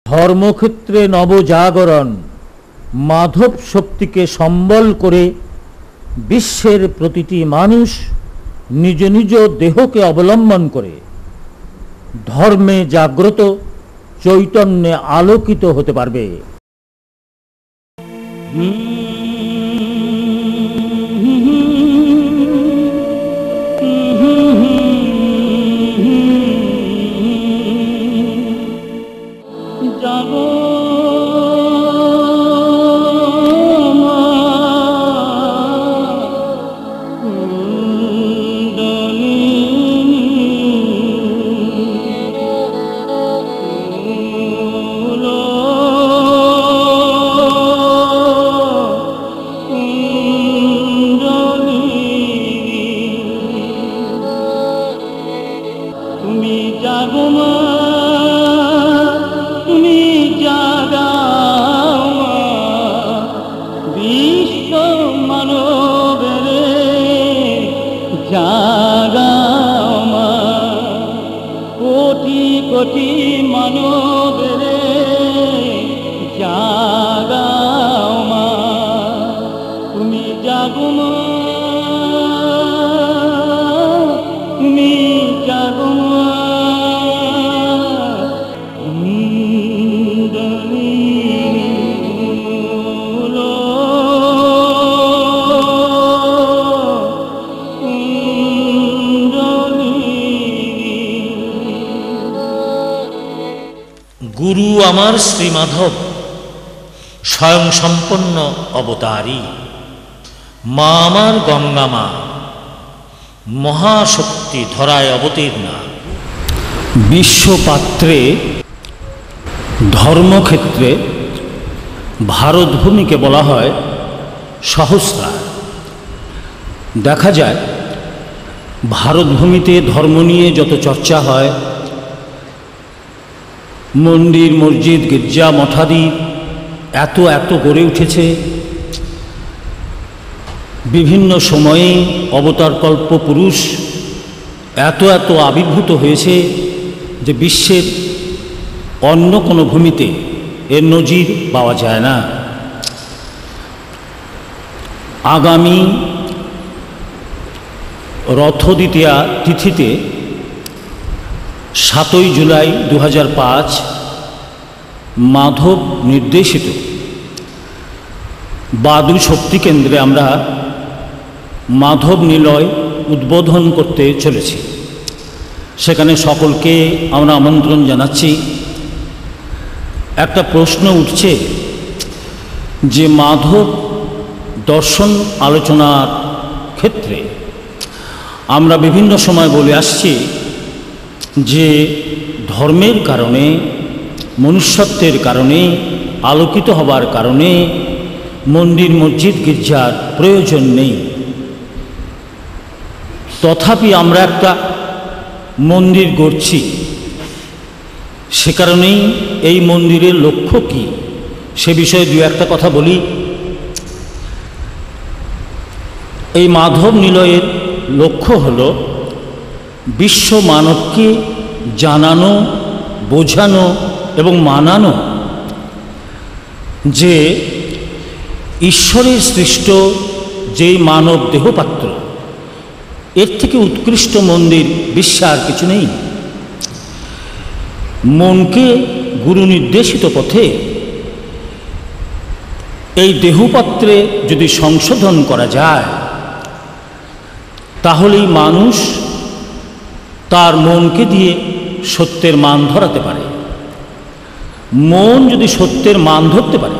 ধর্মক্ষেত্রে নবজাগরণ মাধব শক্তিকে সম্বল করে বিশ্বের প্রতিটি মানুষ নিজ নিজ দেহকে অবলম্বন করে ধর্মে জাগ্রত চৈতন্যে আলোকিত হতে পারবে। গুরু আমার শ্রী মাধব স্বয়ং সম্পন্ন অবতারী, মা আমার গঙ্গা মা মহাশক্তি ধরায় অবতীর্ণা। বিশ্বপাত্রে ধর্মক্ষেত্রে ভারতভূমিকে বলা হয় সহস্রার। দেখা যায় ভারতভূমিতে ধর্ম নিয়ে যত চর্চা হয়, মন্দির মসজিদ গির্জা মঠাদি এত এত গড়ে উঠেছে, বিভিন্ন সময়ে অবতারকল্প পুরুষ এত এত আবির্ভূত হয়েছে যে বিশ্বের অন্য কোনো ভূমিতে এর নজির পাওয়া যায় না। আগামী রথ দ্বিতীয়া তিথিতে 7ই জুলাই 2005 মাধব নির্দেশিত বাদু শক্তি কেন্দ্রে আমরা মাধব নিলয় উদ্বোধন করতে চলেছি। সেখানে সকলকে আমরা আমন্ত্রণ জানাচ্ছি। একটা প্রশ্ন উঠছে যে মাধব দর্শন আলোচনার ক্ষেত্রে আমরা বিভিন্ন সময় বলে আসছি যে ধর্মের কারণে, মনুষ্যত্বের কারণে, আলোকিত হবার কারণে মন্দির মসজিদ গির্জার প্রয়োজন নেই। তথাপি আমরা একটা মন্দির গড়ছি, সে কারণেই এই মন্দিরের লক্ষ্য কি সে বিষয়ে দু একটা কথা বলি। এই মাধব নিলয়ের লক্ষ্য হল বিশ্ব মানবকে জানানো, বোঝানো এবং মানানো যে ঈশ্বরের সৃষ্ট যেই মানব দেহপাত্র, এর থেকে উৎকৃষ্ট মন্দির বিশ্বে আর কিছু নেই। মনকে গুরু নির্দেশিত পথে এই দেহপাত্রে যদি সংশোধন করা যায়, তাহলেই মানুষ তার মনকে দিয়ে সত্যের মান ধরাতে পারে। মন যদি সত্যের মান ধরতে পারে,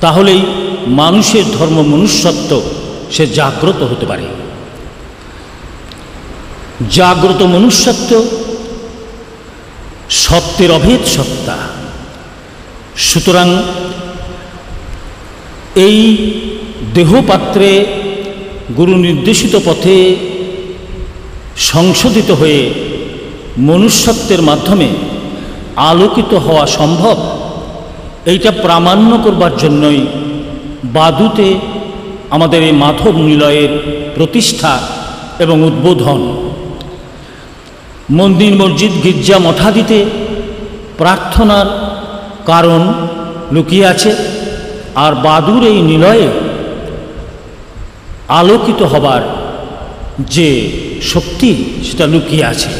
তাহলেই মানুষের ধর্ম মনুষ্যত্ব সে জাগ্রত হতে পারে। জাগ্রত মনুষ্যত্ব সত্যের অভেদ সত্তা। সুতরাং এই দেহপাত্রে গুরু নির্দেশিত পথে সংশোধিত হয়ে মনুষ্যত্বের মাধ্যমে আলোকিত হওয়া সম্ভব, এইটা প্রামাণ্য করবার জন্যই বাদুতে আমাদের এই মাধব নিলয়ের প্রতিষ্ঠা এবং উদ্বোধন। মন্দির মসজিদ গির্জা মঠাদিতে প্রার্থনার কারণ লুকিয়ে আছে, আর বাদুর এই নিলয়ে আলোকিত হবার যে শক্তি সেটা লুকিয়ে আছে।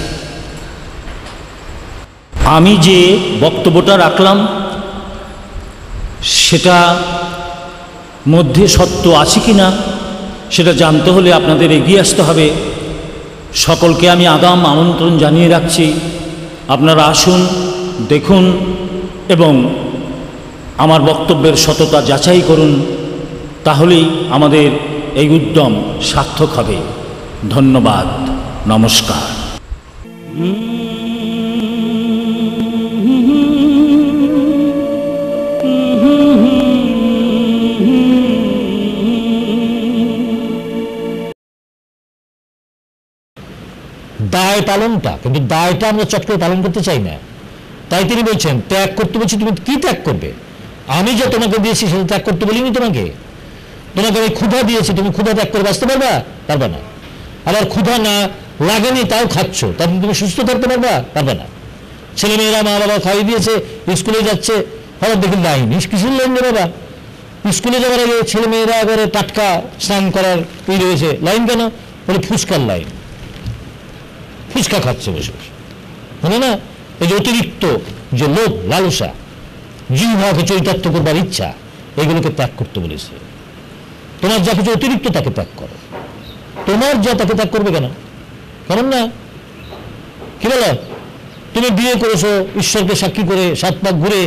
আমি যে বক্তব্যটা রাখলাম সেটা মধ্যে সত্য আছে কি না সেটা জানতে হলে আপনাদের এগিয়ে আসতে হবে। সকলকে আমি আগাম আমন্ত্রণ জানিয়ে রাখছি, আপনারা আসুন, দেখুন এবং আমার বক্তব্যের সততা যাচাই করুন, তাহলেই আমাদের এই উদ্যম সার্থক হবে। ধন্যবাদ, নমস্কার। দায় পালনটা, কিন্তু দায়টা আমরা চট করে পালন করতে চাই না। তাই তিনি বলছেন ত্যাগ করতে বলছি, তুমি কি ত্যাগ করবে? আমি যে তোমাকে দিয়েছি সেটা ত্যাগ করতে বলিনি তোমাকে। তোমাকে আমি ক্ষুধা দিয়েছি, তুমি ক্ষুধা ত্যাগ করে বাঁচতে পারবা? পারবে না। আবার ক্ষুধা না লাগেনি তাও খাচ্ছ, তাহলে তুমি সুস্থ থাকতে পারবা? পারবে না। ছেলেমেয়েরা মা বাবা খাইয়ে দিয়েছে, স্কুলে যাচ্ছে, হঠাৎ দেখি লাইন। কিসের লাইন রে বাবা? স্কুলে যাওয়ার আগে ছেলেমেয়েরা এবারে টাটকা স্নান করার রয়েছে, লাইন কেন? বলে ফুচকার লাইন, ফুচকা খাচ্ছে বসে বসে। মানে না, এই যে অতিরিক্ত যে লোভ লালসা, জিহ্বাকে চরিতার্থ করবার ইচ্ছা, এগুলোকে ত্যাগ করতে বলেছে। তোমার যা কিছু অতিরিক্ত তাকে ত্যাগ করো। তোমার যা তাকে ত্যাগ করবে কেন? কারণ না, কি বলো, তুমি বিয়ে করেছো ঈশ্বরকে সাক্ষী করে 7 পাক ঘুরে,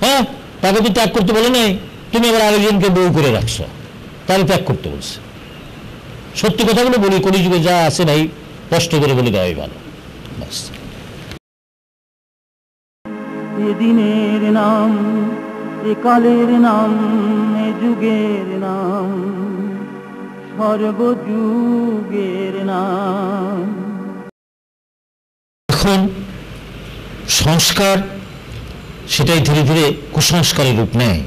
হ্যাঁ, তাকে তো ত্যাগ করতে বলে নাই, তুমি আবার আরেকজনকে বউ করে রাখছো, তাহলে ত্যাগ করতে বলছে। সত্যি কথাগুলো বলি, কলিযুগে যা আছে ভাই কষ্ট করে বলে দেওয়াই ভালো। এ দিনের নাম, এ কালের নাম, এ যুগের নাম, সর্বযুগের নাম। এখন সংস্কার সেটাই ধীরে ধীরে কুসংস্কারের রূপ নেয়।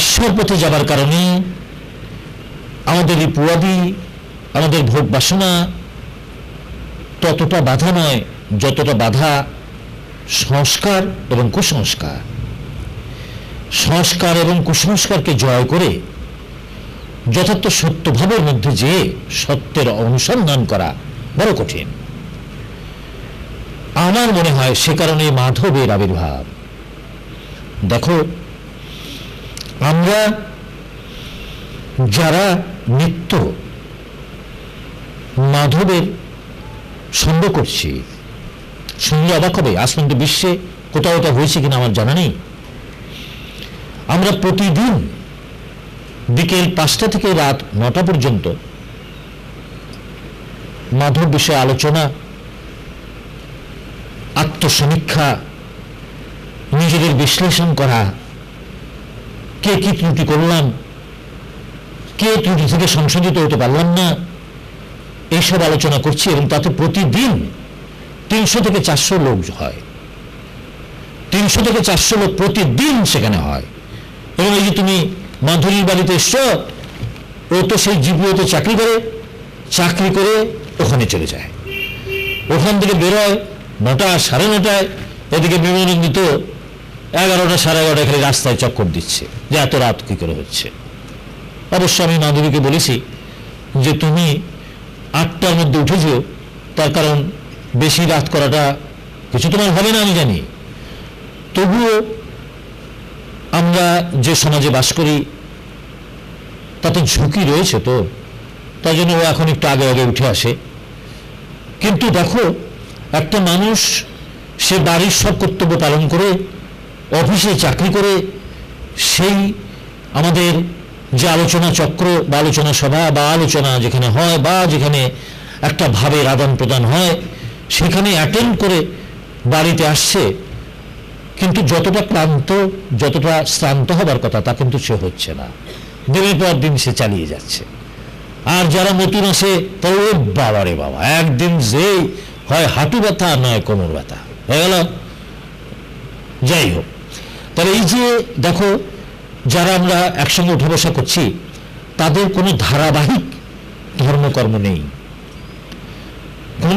ঈশ্বর পথে যাবার কারণে আমাদের এই পুয়াদি, আমাদের ভোগ বাসনা ততটা বাধা নয় যতটা বাধা সংস্কার এবং কুসংস্কার। সংস্কার এবং কুসংস্কারকে জয় করে যথার্থ সত্যভাবের মধ্যে যে সত্যের অনুসন্ধান করা বড় কঠিন। আমার মনে হয় সে কারণে মাধবের আবির্ভাব। দেখো, আমরা যারা নিত্য মাধবের সঙ্গ করছি, শুনলে অবাক হবে, আজ পর্যন্ত বিশ্বে কোথাও এটা হয়েছে কিনা আমার জানা নেই। আমরা প্রতিদিন বিকেল 5টা থেকে রাত 9টা পর্যন্ত মাধব বিষয়ে আলোচনা, আত্মসমীক্ষা, নিজেদের বিশ্লেষণ করা, কে কি ত্রুটি করলাম, কে ত্রুটি থেকে সংশোধিত হতে পারলাম না, এইসব আলোচনা করছি। এবং তাতে প্রতিদিন 300 থেকে 400 লোক হয়, 300 থেকে 400 লোক প্রতিদিন সেখানে হয়। এবং এই যে তুমি মাধুরীর বাড়িতে এসছো, ও তো সেই জিপিওতে চাকরি করে ওখানে চলে যায়, ওখান থেকে বেরোয় 9টা 9:30, এদিকে বিমানন্দিত 11টা 11:30 খালি রাস্তায় চক্কর দিচ্ছে যে এত রাত কি করে হচ্ছে। অবশ্য আমি মাধুরীকে বলেছি যে তুমি 8টার মধ্যে উঠে যেও, তার কারণ বেশি রাত করাটা কিছু তোমার হবে না আমি জানি, তবুও আমরা যে সমাজে বাস করি তাতে ঝুঁকি রয়েছে, তো তাই জন্য ও এখন একটু আগে আগে উঠে আসে। কিন্তু দেখো, একটা মানুষ সে বাড়ির সব কর্তব্য পালন করে, অফিসে চাকরি করে, সেই আমাদের যে আলোচনা চক্র বা আলোচনা সভা বা আলোচনা যেখানে হয় বা যেখানে একটা ভাবের আদান প্রদান হয়, সেখানে অ্যাটেন্ড করে বাড়িতে আসছে, কিন্তু যতটা ক্লান্ত, যতটা শ্রান্ত হবার কথা তা কিন্তু সে হচ্ছে না। দিনের পর দিন সে চালিয়ে যাচ্ছে। আর যারা নতুন আসে তাও বাবা রে বাবা, একদিন যে হয় হাঁটু ব্যথা নয় কোমর ব্যথা হয়ে গেল। যাই হোক, তাহলে এই যে দেখো, যারা আমরা একসঙ্গে উঠা বসা করছি তাদের কোনো ধারাবাহিক ধর্মকর্ম নেই।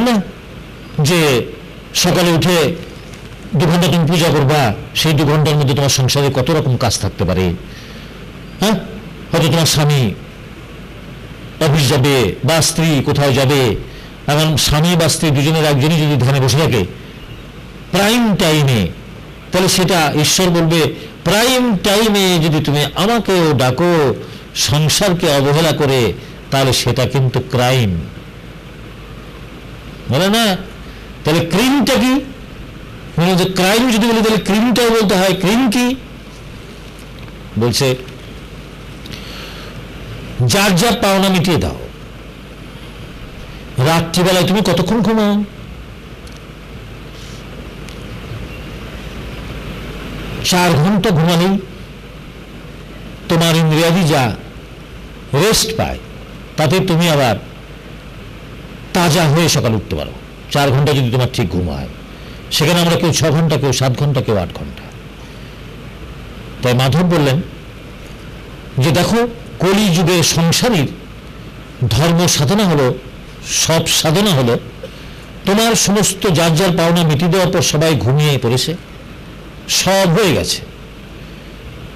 না যে সকালে উঠে 2 ঘন্টা তুমি পূজা করবা, সেই 2 ঘন্টার মধ্যে তোমার সংসারে কত রকম কাজ থাকতে পারে। হ্যাঁ, হয়তো তোমার স্বামী অফিস যাবে বা স্ত্রী কোথাও যাবে, এবং স্বামী বা স্ত্রী দুজনের একজনই যদি ধ্যানে বসে থাকে প্রাইম টাইমে, তাহলে সেটা ঈশ্বর বলবে প্রাইম টাইমে যদি তুমি আমাকেও ডাকো সংসারকে অবহেলা করে, তাহলে সেটা কিন্তু ক্রাইম, বলে না? তাহলে ক্রিমটা কি? যে ক্রাইম যদি বলি তাহলে ক্রিমটাও বলতে হয়। ক্রিম কি? বলছে যার যা পাওনা মিটিয়ে দাও। রাত্রিবেলায় তুমি কতক্ষণ ঘুমাও? 4 ঘন্টা ঘুমালেই তোমার ইন্দ্রিয়াদি যা রেস্ট পায়, তাতে তুমি আবার তাজা হয়ে সকাল উঠতে পারো। 4 ঘন্টা যদি তোমার ঠিক ঘুম হয়, সেখানে আমরা কেউ 6 ঘন্টা, কেউ 7 ঘন্টা, কেউ 8 ঘন্টা। তাই মাধব বললেন যে দেখো, কলি যুগে সংসারীর ধর্ম সাধনা হলো, সব সাধনা হলো তোমার সমস্ত যার যার পাওনা মিটিয়ে দেওয়ার পর সবাই ঘুমিয়ে পড়েছে, সব হয়ে গেছে।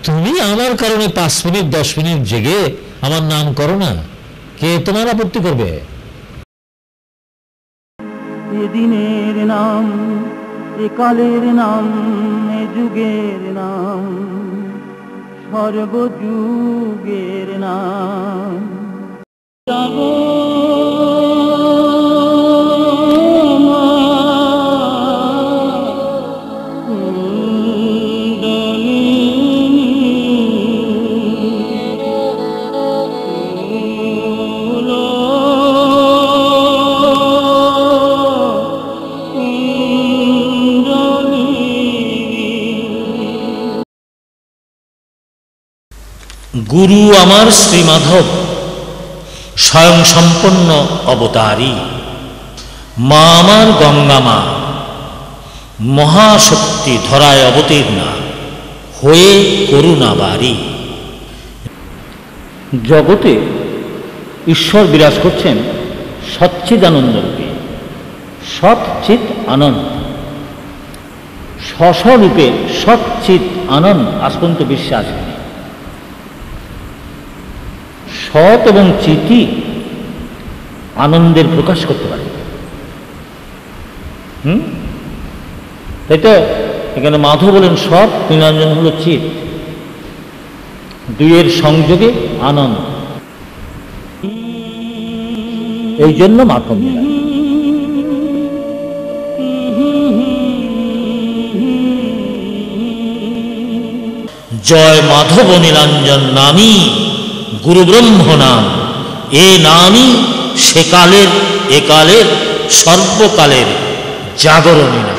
তুমি আমার কারণে 5 মিনিট 10 মিনিট জেগে আমার নাম করো না, কে তোমার আপত্তি করবে? এ দিনের নাম, এ কালের নাম, এ যুগের নাম, সর্বযুগের নাম। গুরু আমার শ্রীমাধব স্বয়ং সম্পন্ন অবতারী, মা আমার গঙ্গা মা মহাশক্তি ধরায় অবতীর্ণা হয়ে করুণাবারী। জগতে ঈশ্বর বিরাজ করছেন সচ্চিদানন্দ রূপে, সৎচিৎ আনন্দ। স্বস্বরূপে সচ্চিৎ আনন্দ আজ পর্যন্ত বিশ্বাস নেই। সৎ এবং চিতি আনন্দের প্রকাশ করতে পারে। তাই তো এখানে মাধব বলেন সৎ, নীলাঞ্জন হলো চিত, দুইয়ের সংযোগে আনন্দ। এই জন্য মাধব নীলা। জয় মাধব নীলাঞ্জন নামী গুরু ব্রহ্ম নাম, এ নামই সেকালের একালের সর্বকালের জাগরণী নাম।